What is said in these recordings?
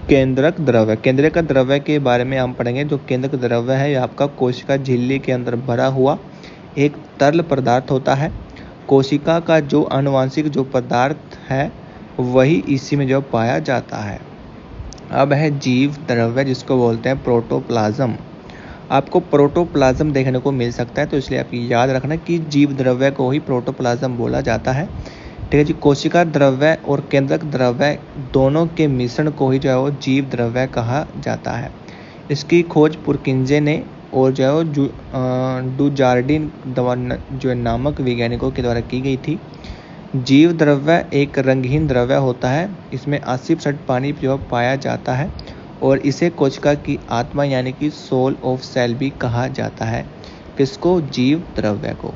केंद्रक द्रव्य। केंद्रक द्रव्य के बारे में हम पढ़ेंगे। जो केंद्रक द्रव्य है यह आपका कोशिका झिल्ली के अंदर भरा हुआ एक तरल पदार्थ होता है। कोशिका का जो आनुवांशिक जो पदार्थ है वही इसी में जो पाया जाता है। अब है जीव द्रव्य, जिसको बोलते हैं प्रोटोप्लाज्म। आपको प्रोटोप्लाज्म देखने को मिल सकता है, तो इसलिए आप याद रखना कि जीव द्रव्य को ही प्रोटोप्लाज्म बोला जाता है। ठीक है जी। कोशिका द्रव्य और केंद्रक द्रव्य दोनों के मिश्रण को ही जो है वो जीव द्रव्य कहा जाता है। इसकी खोज पुरकिंजे ने और जो है डुजार्डिन जो नामक वैज्ञानिकों के द्वारा की गई थी। जीव द्रव्य एक रंगहीन द्रव्य होता है। इसमें 80% पानी जो पाया जाता है और इसे कोशिका की आत्मा यानी कि सोल ऑफ सेल भी कहा जाता है। किसको? जीव द्रव्य को।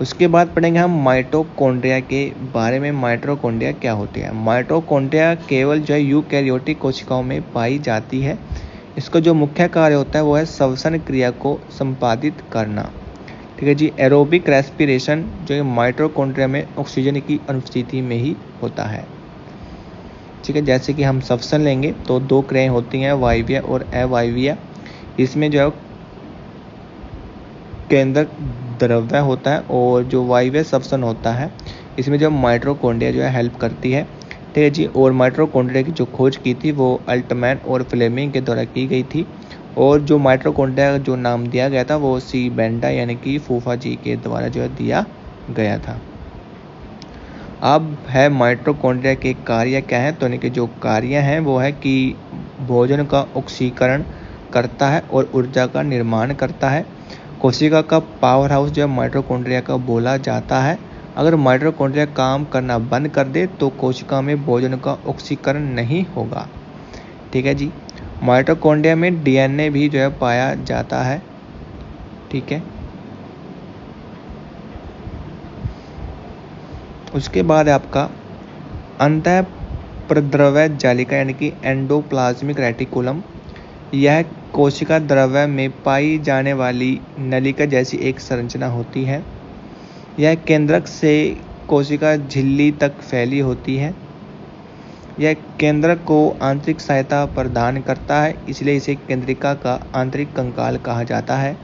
उसके बाद पढ़ेंगे हम माइटोकॉन्ड्रिया के बारे में। माइटोकॉन्ड्रिया क्या होती है? माइटोकॉन्ड्रिया केवल जो है यूकैरियोटिक कोशिकाओं में पाई जाती है। इसका जो मुख्य कार्य होता है वो है श्वसन क्रिया को संपादित करना। ठीक है जी। एरोबिक रेस्पिरेशन जो है माइटोकॉन्ड्रिया में ऑक्सीजन की अनुपस्थिति में ही होता है। ठीक है। जैसे कि हम श्वसन लेंगे तो दो क्रियाएं होती हैं, वायवीय और अवायवीय। इसमें जो है केंद्रक द्रव्य होता है और जो वायवीय श्वसन होता है इसमें जो माइटोकॉन्ड्रिया जो है हेल्प करती है। ठीक है जी। और माइटोकॉन्ड्रिया की जो खोज की थी वो अल्टमैन और फ्लेमिंग के द्वारा की गई थी। और जो माइटोकॉन्ड्रिया जो नाम दिया गया था वो सी बेंडा यानी कि फूफा जी के द्वारा जो है दिया गया था। अब है माइटोकॉन्ड्रिया के कार्य क्या है? तो यानी कि जो कार्य हैं वो है कि भोजन का ऑक्सीकरण करता है और ऊर्जा का निर्माण करता है। कोशिका का पावर हाउस जो माइटोकॉन्ड्रिया का बोला जाता है। अगर माइटोकॉन्ड्रिया काम करना बंद कर दे तो कोशिका में भोजन का ऑक्सीकरण नहीं होगा। ठीक है जी। माइटोकॉन्ड्रिया में डीएनए भी जो है पाया जाता है। ठीक है। उसके बाद आपका अंतः प्रद्रव्य जालिका यानी कि एंडोप्लाज्मिक रेटिकुलम। यह कोशिका द्रव्य में पाई जाने वाली नलिका जैसी एक संरचना होती है। यह केंद्रक से कोशिका झिल्ली तक फैली होती है। यह केंद्रक को आंतरिक सहायता प्रदान करता है, इसलिए इसे केंद्रिका का आंतरिक कंकाल कहा जाता है।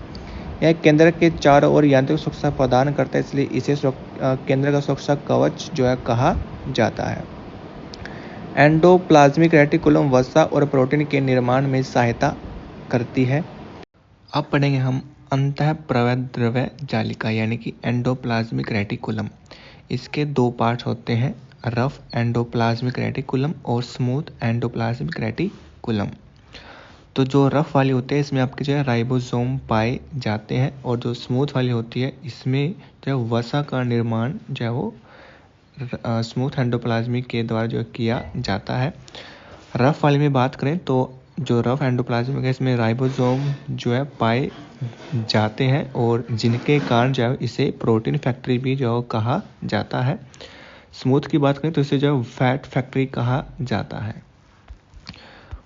यह केंद्रक के चारों ओर यांत्रिक सुरक्षा प्रदान करता है, इसलिए इसे केंद्र का सुरक्षा कवच जो है कहा जाता है। एंडोप्लाज्मिक रेटिकुलम वसा और प्रोटीन के निर्माण में सहायता करती है। अब पढ़ेंगे हम अंतः प्रद्रव्य जालिका यानी कि एंडोप्लाज्मिक रेटिकुलम। इसके दो पार्ट होते हैं, रफ एंडोप्लाज्मिक रेटिकुलम और स्मूथ एंडोप्लाज्मिक रेटिकुलम। तो जो रफ वाली होती है इसमें आपके जो है राइबोसोम पाए जाते हैं और जो स्मूथ वाली होती है इसमें जो है वसा का निर्माण जो है वो स्मूथ एंडोप्लाज्मिक के द्वारा जो किया जाता है। रफ वाली में बात करें तो जो रफ एंडोप्लाज्मिक है इसमें राइबोसोम जो है पाए जाते हैं और जिनके कारण जो है इसे प्रोटीन फैक्ट्री भी जो कहा जाता है। स्मूथ की बात करें तो इसे जो फैट फैक्ट्री कहा जाता है।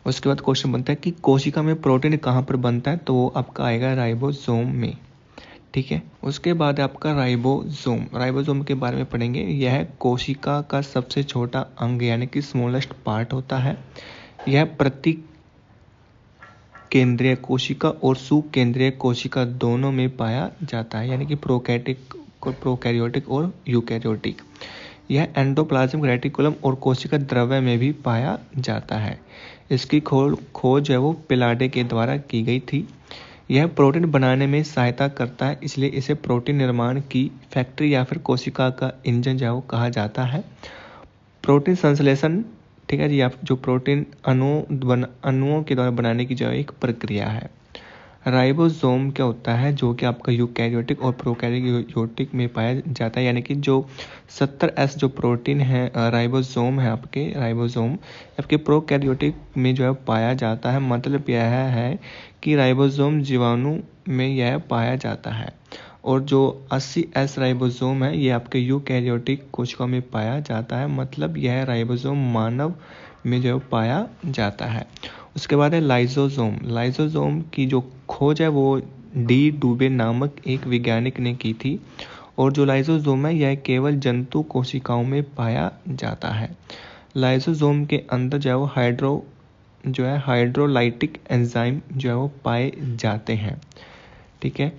उसके बाद क्वेश्चन बनता है कि कोशिका में प्रोटीन कहाँ पर बनता है? तो वो आपका आएगा राइबोसोम में। ठीक है। उसके बाद आपका राइबोसोम। राइबोसोम के बारे में पढ़ेंगे। यह कोशिका का सबसे छोटा अंग यानी कि स्मॉलेस्ट पार्ट होता है। यह प्रति केंद्रीय कोशिका और सुकेंद्रीय कोशिका दोनों में पाया जाता है, यानी कि प्रोकैरियोटिक और यूकैरियोटिक। यह एंडोप्लाज्मिक रेटिकुलम और कोशिका द्रव्य में भी पाया जाता है। इसकी खोज है वो पिलाडे के द्वारा की गई थी। यह प्रोटीन बनाने में सहायता करता है, इसलिए इसे प्रोटीन निर्माण की फैक्ट्री या फिर कोशिका का इंजन जो है वो कहा जाता है। प्रोटीन संश्लेषण, ठीक है जी, आप जो प्रोटीन अणुओं के द्वारा बनाने की जो एक प्रक्रिया है। राइबोसोम क्या होता है? जो कि आपका यूकैरियोटिक और प्रोकैरियोटिक में पाया जाता है, यानी कि जो 70S जो प्रोटीन है राइबोसोम है आपके प्रोकैरियोटिक में जो है पाया जाता है। मतलब यह है कि राइबोसोम जीवाणु में यह पाया जाता है और जो 80S राइबोसोम है ये आपके यूकैरियोटिक कोशिकाओं में पाया जाता है। मतलब यह राइबोसोम मानव में जो पाया जाता है। उसके बाद है लाइसोसोम। लाइसोसोम की जो खोज है वो डी डुबे नामक एक वैज्ञानिक ने की थी और जो लाइसोसोम है यह केवल जंतु कोशिकाओं में पाया जाता है। लाइसोसोम के अंदर जो है जो है हाइड्रोलाइटिक एंजाइम जो है वो पाए जाते हैं। ठीक है,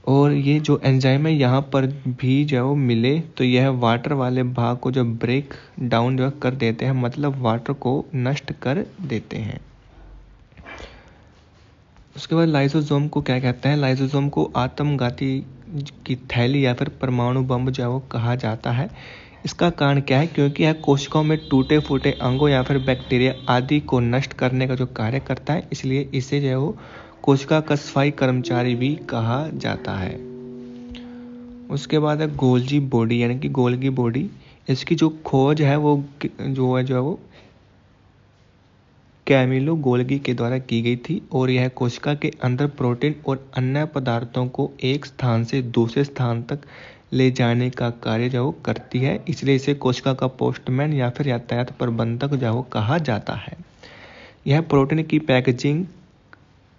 और ये जो एंजाइम है यहाँ पर भी जो है वो मिले तो यह वाटर वाले भाग को जो ब्रेक डाउन जो कर देते हैं, मतलब वाटर को नष्ट कर देते हैं। उसके बाद लाइसोसोम को क्या कहते हैं? लाइसोसोम को आत्मघाती की थैली या फिर परमाणु बम जो है वो कहा जाता है। इसका कारण क्या है? क्योंकि यह कोशिकाओं में टूटे फूटे अंगों या फिर बैक्टीरिया आदि को नष्ट करने का जो कार्य करता है, इसलिए इसे जो है वो कोशिका का सफाई कर्मचारी भी कहा जाता है। उसके बाद है गोल्गी बॉडी यानी कि गोल्गी बॉडी। इसकी जो खोज है वो कैमिलो गोल्गी के द्वारा की गई थी और यह कोशिका के अंदर प्रोटीन और अन्य पदार्थों को एक स्थान से दूसरे स्थान तक ले जाने का कार्य जो करती है, इसलिए इसे कोशिका का पोस्टमैन या फिर यातायात प्रबंधक जो कहा जाता है। यह प्रोटीन की पैकेजिंग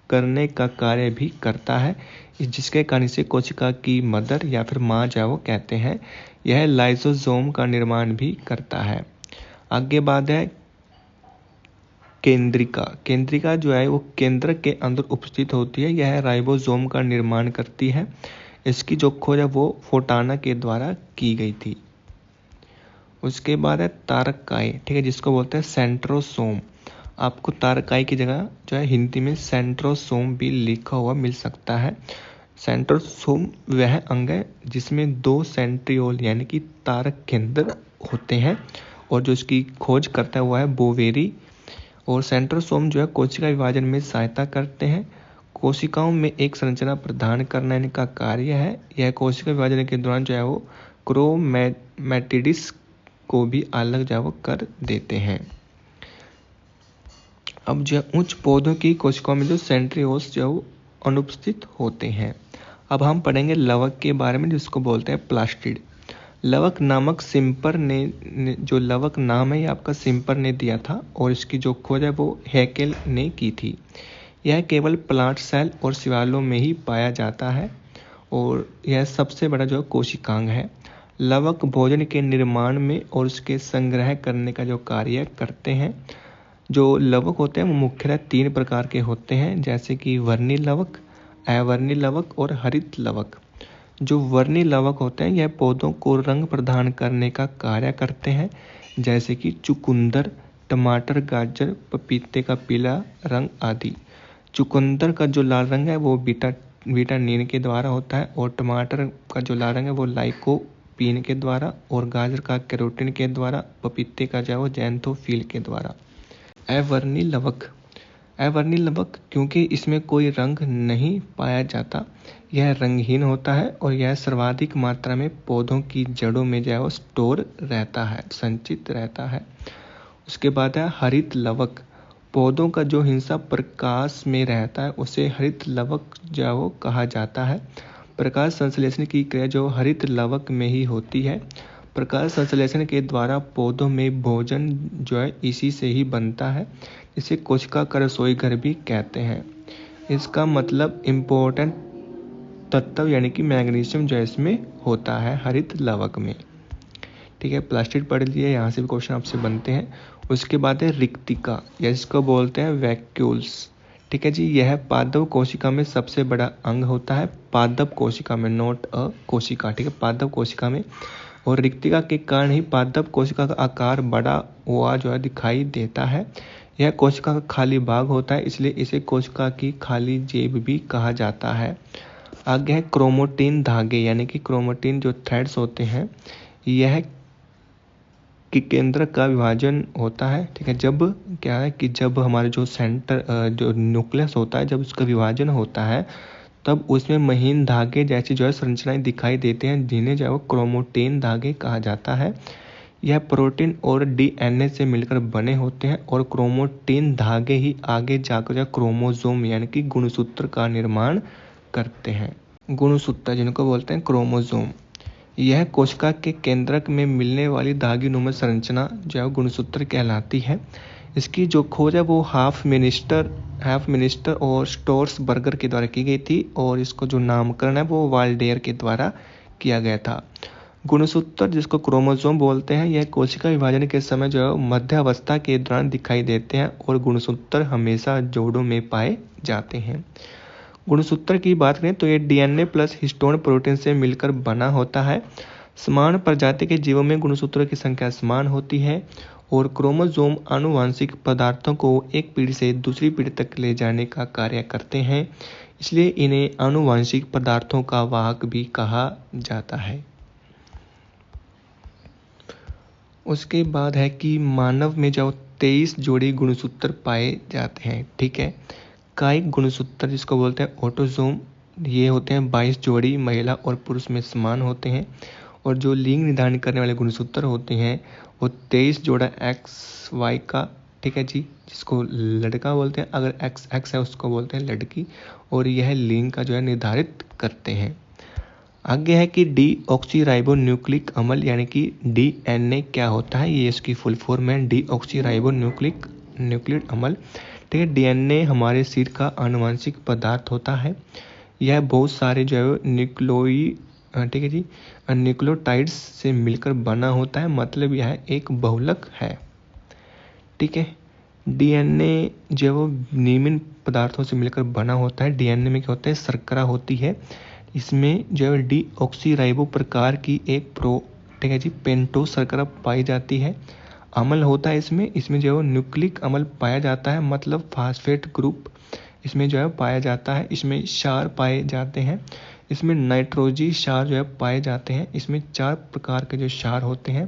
करने का कार्य भी करता है, जिसके कारण इसे कोशिका की मदर या फिर माँ जो कहते हैं। यह लाइसोसोम का निर्माण भी करता है। आगे बात है केंद्रिका। केंद्रिका जो है वो केंद्रक के अंदर उपस्थित होती है। यह राइबोसोम का निर्माण करती है। इसकी जो खोज है वो फोंटाना के द्वारा की गई थी। उसके बाद है तारकाई, ठीक है, जिसको बोलते हैं सेंट्रोसोम। आपको तारकाई की जगह जो है हिंदी में सेंट्रोसोम भी लिखा हुआ मिल सकता है। सेंट्रोसोम वह अंग है जिसमें 2 सेंट्रियोल यानी कि तारक केंद्र होते हैं और जो इसकी खोज करता है वो है बोवेरी। और सेंट्रोसोम जो है कोशिका विभाजन में सहायता करते हैं। कोशिकाओं में एक संरचना प्रदान करना इनका कार्य है। यह कोशिका विभाजन के दौरान जो है वो क्रोमैटिड्स को भी अलग जो है वो कर देते हैं। अब जो उच्च पौधों की कोशिकाओं में जो सेंट्रियोल्स जो है वो अनुपस्थित होते हैं। अब हम पढ़ेंगे लवक के बारे में, जिसको बोलते हैं प्लास्टिड। लवक नामक सिम्पर ने जो लवक नाम है ये आपका सिम्पर ने दिया था और इसकी जो खोज है वो हैकेल ने की थी। यह केवल प्लांट सेल और शिवालों में ही पाया जाता है और यह सबसे बड़ा जो कोशिकांग है। लवक भोजन के निर्माण में और उसके संग्रह करने का जो कार्य करते हैं। जो लवक होते हैं वो मुख्यतः 3 प्रकार के होते हैं, जैसे कि वर्णी लवक, अवर्णी लवक और हरित लवक। जो वर्णी लवक होते हैं यह पौधों को रंग प्रदान करने का कार्य करते हैं, जैसे कि चुकंदर, टमाटर, गाजर, पपीते का पीला रंग आदि। चुकंदर का जो लाल रंग है वो विटानिन के द्वारा होता है और टमाटर का जो लाल रंग है वो लाइकोपीन के द्वारा और गाजर का कैरोटीन के द्वारा, पपीते का जो जैंथोफिल के द्वारा। अवर्णी लवक। अवर्णी लवक क्योंकि इसमें कोई रंग नहीं पाया जाता, यह रंगहीन होता है और यह सर्वाधिक मात्रा में पौधों की जड़ों में जो है वो स्टोर रहता है, संचित रहता है। उसके बाद है हरित लवक। पौधों का जो हिस्सा प्रकाश में रहता है उसे हरित लवक जो है वो कहा जाता है। प्रकाश संश्लेषण की क्रिया जो हरित लवक में ही होती है। प्रकाश संश्लेषण के द्वारा पौधों में भोजन जो है इसी से ही बनता है। इसे कोशिका का रसोई घर भी कहते हैं। इसका मतलब इम्पोर्टेंट तत्व यानी कि मैग्नीशियम जो इसमें होता है हरित लवक में। ठीक है, प्लास्टिड पढ़ लिए, यहाँ से भी क्वेश्चन आपसे बनते हैं। उसके बाद है रिक्तिका, या इसको बोलते हैं वैक्यूल्स। ठीक है जी, यह पादप कोशिका में सबसे बड़ा अंग होता है। पादप कोशिका में, नॉट अ कोशिका, ठीक है, पादप कोशिका में। और रिक्तिका के कारण ही पादप कोशिका का आकार बड़ा हुआ जो है दिखाई देता है। यह कोशिका का खाली भाग होता है, इसलिए इसे कोशिका की खाली जेब भी कहा जाता है। आगे है क्रोमोटिन धागे, यानी कि क्रोमोटिन जो थ्रेड्स होते हैं, यह कि केंद्र का विभाजन होता है। ठीक है, जब क्या है कि जब हमारे जो सेंटर जो न्यूक्लियस होता है, जब उसका विभाजन होता है तब उसमें महीन धागे जैसी जो है संरचनाएं दिखाई देते हैं, जिन्हें जो है वो क्रोमोटिन धागे कहा जाता है। यह प्रोटीन और डीएनए से मिलकर बने होते हैं और क्रोमोटिन धागे ही आगे जाकर जो क्रोमोसोम यानी कि गुणसूत्र का निर्माण करते हैं। गुणसूत्र जिनको बोलते हैं क्रोमोसोम। यह कोशिका के केंद्रक में मिलने वाली धागीनुमा संरचना जो है गुणसूत्र कहलाती है। इसकी जो खोज है वो हाफ मिनिस्टर और स्टोर्सबर्गर के द्वारा की गई थी और इसको जो नामकरण है वो वाल्डेयर के द्वारा किया गया था। गुणसूत्र जिसको क्रोमोसोम बोलते हैं, यह कोशिका विभाजन के समय जो है मध्यावस्था के दौरान दिखाई देते हैं और गुणसूत्र हमेशा जोड़ों में पाए जाते हैं। गुणसूत्र की बात करें तो ये डीएनए प्लस हिस्टोन प्रोटीन से मिलकर बना होता है। समान प्रजाति के जीवों में गुणसूत्रों की संख्या समान होती है और क्रोमोसोम आनुवंशिक पदार्थों को एक पीढ़ी से दूसरी पीढ़ी तक ले जाने का कार्य करते हैं, इसलिए इन्हें आनुवंशिक पदार्थों का वाहक भी कहा जाता है। उसके बाद है कि मानव में जो 23 जोड़ी गुणसूत्र पाए जाते हैं, ठीक है। कायिक गुणसूत्र जिसको बोलते हैं ऑटोसोम, ये होते हैं 22 जोड़ी, महिला और पुरुष में समान होते हैं। और जो लिंग निर्धारण करने वाले गुणसूत्र होते हैं वो 23 जोड़ा XY का, ठीक है जी, जिसको लड़का बोलते हैं, अगर XX है उसको बोलते हैं लड़की, और यह लिंग का जो है निर्धारित करते हैं। आगे है कि डीऑक्सीराइबो न्यूक्लिक अम्ल यानी कि DNA क्या होता है, ये इसकी फुल फॉर्म है डीऑक्सीराइबो न्यूक्लिक अम्ल, ठीक है। DNA हमारे शरीर का आनुवंशिक पदार्थ होता है। यह बहुत सारे जो है ठीक है जी, न्यूक्लियोटाइड्स से मिलकर बना होता है, मतलब यह एक बहुलक है, ठीक है। DNA जो वो निम्न पदार्थों से मिलकर बना होता है। DNA में क्या होता है, शर्करा होती है, इसमें जो है डीऑक्सीराइबो प्रकार की एक ठीक है जी, पेंटोस शर्करा पाई जाती है। अम्ल होता है इसमें जो है न्यूक्लिक अम्ल पाया जाता है, मतलब फास्फेट ग्रुप इसमें जो है पाया जाता है। इसमें क्षार पाए जाते हैं, इसमें नाइट्रोजी क्षार जो है पाए जाते हैं। इसमें 4 प्रकार के जो क्षार होते हैं,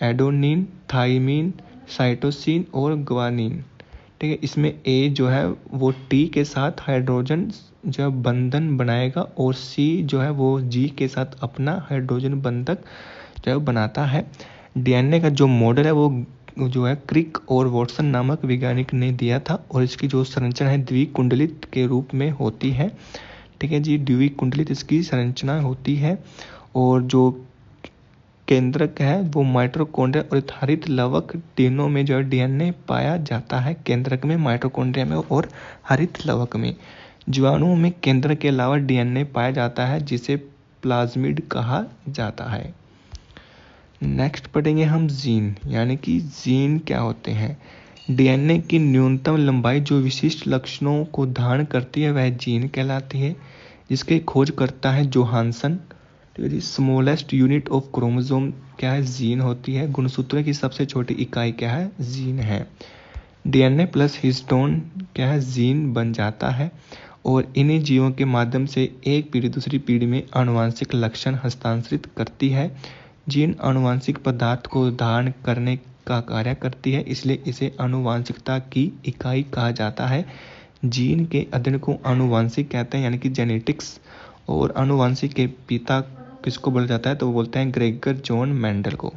एडोनिन, थाइमिन, साइटोसिन और ग्वानिन, ठीक है। इसमें A जो है वो T के साथ हाइड्रोजन जो है बंधन बनाएगा और C जो है वो G के साथ अपना हाइड्रोजन बंधक जो है बनाता है। DNA का जो मॉडल है वो जो है क्रिक और वॉटसन नामक वैज्ञानिक ने दिया था और इसकी जो संरचना है द्विकुंडलित के रूप में होती है, ठीक है जी, द्विकुंडलित इसकी संरचना होती है। और जो केंद्रक है वो माइटोकॉन्ड्रिया और हरित लवक तीनों में जो है DNA पाया जाता है, केंद्रक में, माइटोकॉन्ड्रिया में और हरित लवक में। जीवाणुओं में केंद्रक के अलावा DNA पाया जाता है जिसे प्लाज्मिड कहा जाता है। नेक्स्ट पढ़ेंगे हम जीन, यानी कि जीन क्या होते हैं। DNA की न्यूनतम लंबाई जो विशिष्ट लक्षणों को धारण करती है वह जीन कहलाती है, जिसकी खोज करता है जोहानसन, ठीक है जी। स्मॉलेस्ट यूनिट ऑफ क्रोमोसोम क्या है, जीन होती है। गुणसूत्र की सबसे छोटी इकाई क्या है, जीन है। DNA प्लस हिस्टोन क्या है, जीन बन जाता है और इन्हीं जीवों के माध्यम से एक पीढ़ी दूसरी पीढ़ी में आनुवंशिक लक्षण हस्तांतरित करती है। जीन आनुवंशिक पदार्थ को धारण करने का कार्य करती है, इसलिए इसे आनुवंशिकता की इकाई कहा जाता है। जीन के अध्ययन को आनुवंशिक कहते हैं, यानी कि जेनेटिक्स। और आनुवंशिक के पिता किसको बोला जाता है, तो वो बोलते हैं ग्रेगर जॉन मेंडल को।